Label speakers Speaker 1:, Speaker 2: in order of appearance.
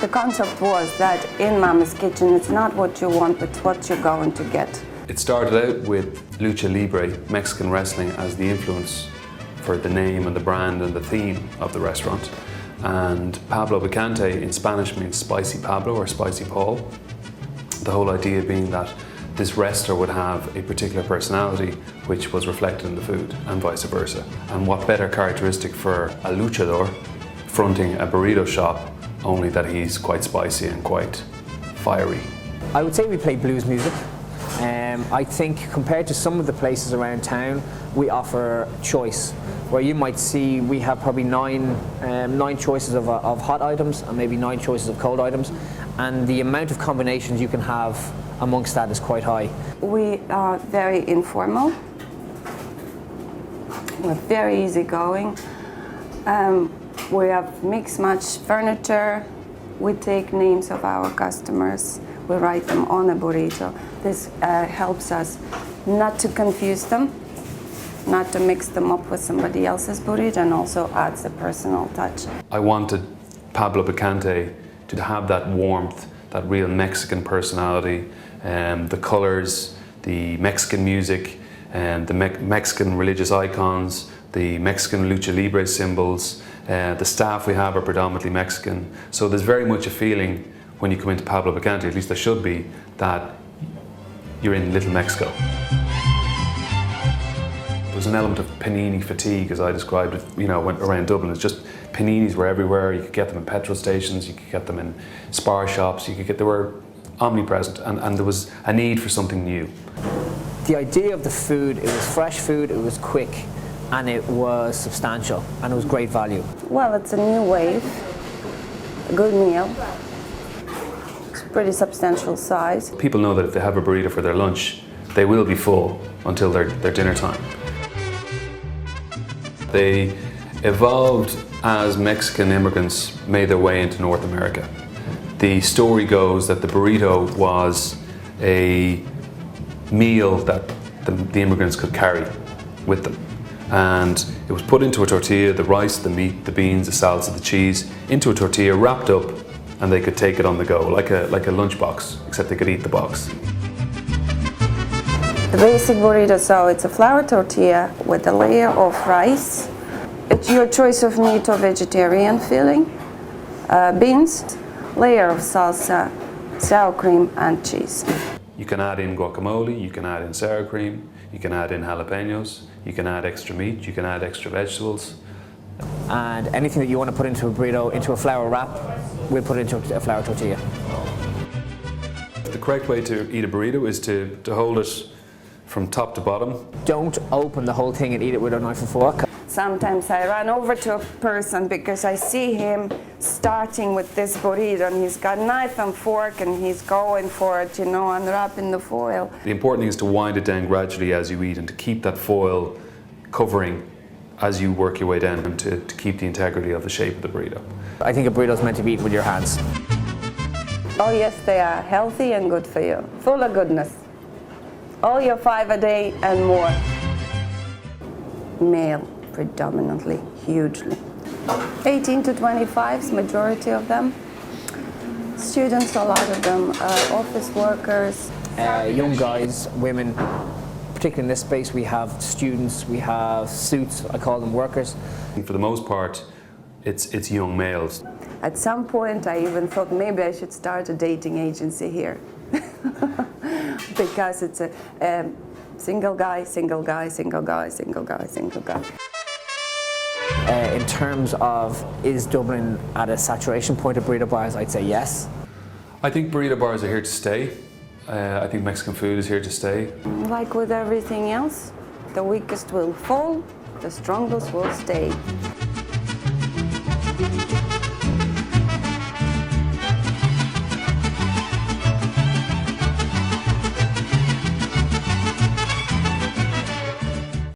Speaker 1: The concept was that in Mama's Kitchen, it's not what you want, but what you're going to get.
Speaker 2: It started out with lucha libre, Mexican wrestling, as the influence for the name and the brand and the theme of the restaurant. And Pablo Picante in Spanish means spicy Pablo or spicy Paul. The whole idea being that this wrestler would have a particular personality which was reflected in the food and vice versa. And what better characteristic for a luchador fronting a burrito shop, only that he's quite spicy and quite fiery.
Speaker 3: I would say we play blues music. I think compared to some of the places around town, we offer choice. Where you might see we have probably nine choices of hot items and maybe 9 choices of cold items, and the amount of combinations you can have amongst that is quite high.
Speaker 1: We are very informal. We're very easygoing. We have mix-match furniture. We take names of our customers. We write them on a burrito. This helps us not to confuse them, not to mix them up with somebody else's burrito, and also adds a personal touch.
Speaker 2: I wanted Pablo Picante to have that warmth, that real Mexican personality, the colors, the Mexican music, and the Mexican religious icons, the Mexican lucha libre symbols. The staff we have are predominantly Mexican, so there's very much a feeling when you come into Pablo Picante, at least there should be, that you're in Little Mexico. There's an element of panini fatigue, as I described it, you know, around Dublin. It's just paninis were everywhere. You could get them in petrol stations, you could get them in spar shops, they were omnipresent, and there was a need for something new.
Speaker 3: The idea of the food, it was fresh food, it was quick, and it was substantial, and it was great value.
Speaker 1: Well, it's a new wave, a good meal. It's pretty substantial size.
Speaker 2: People know that if they have a burrito for their lunch, they will be full until their dinner time. They evolved as Mexican immigrants made their way into North America. The story goes that the burrito was a meal that the immigrants could carry with them. And it was put into a tortilla, the rice, the meat, the beans, the salsa, the cheese, into a tortilla, wrapped up, and they could take it on the go, like a lunchbox, except they could eat the box.
Speaker 1: The basic burrito, so it's a flour tortilla with a layer of rice. It's your choice of meat or vegetarian filling, beans, layer of salsa, sour cream, and cheese.
Speaker 2: You can add in guacamole, you can add in sour cream, you can add in jalapenos, you can add extra meat, you can add extra vegetables.
Speaker 3: And anything that you want to put into a burrito, into a flour wrap, we'll put it into a flour tortilla.
Speaker 2: The correct way to eat a burrito is to hold it from top to bottom.
Speaker 3: Don't open the whole thing and eat it with a knife and fork.
Speaker 1: Sometimes I run over to a person because I see him starting with this burrito and he's got knife and fork and he's going for it, you know, unwrapping the foil.
Speaker 2: The important thing is to wind it down gradually as you eat and to keep that foil covering as you work your way down and to keep the integrity of the shape of the burrito.
Speaker 3: I think a burrito is meant to be eaten with your hands.
Speaker 1: Oh yes, they are healthy and good for you, full of goodness. All your 5 a day and more. Male, predominantly, hugely. 18 to 25s, majority of them. Students, a lot of them, office workers.
Speaker 3: Young guys, women, particularly in this space, we have students, we have suits, I call them workers.
Speaker 2: And for the most part, it's young males.
Speaker 1: At some point, I even thought maybe I should start a dating agency here. Because it's a single guy, single guy, single guy, single guy, single guy.
Speaker 3: In terms of, is Dublin at a saturation point of burrito bars? I'd say yes.
Speaker 2: I think burrito bars are here to stay. I think Mexican food is here to stay.
Speaker 1: Like with everything else, the weakest will fall, the strongest will stay.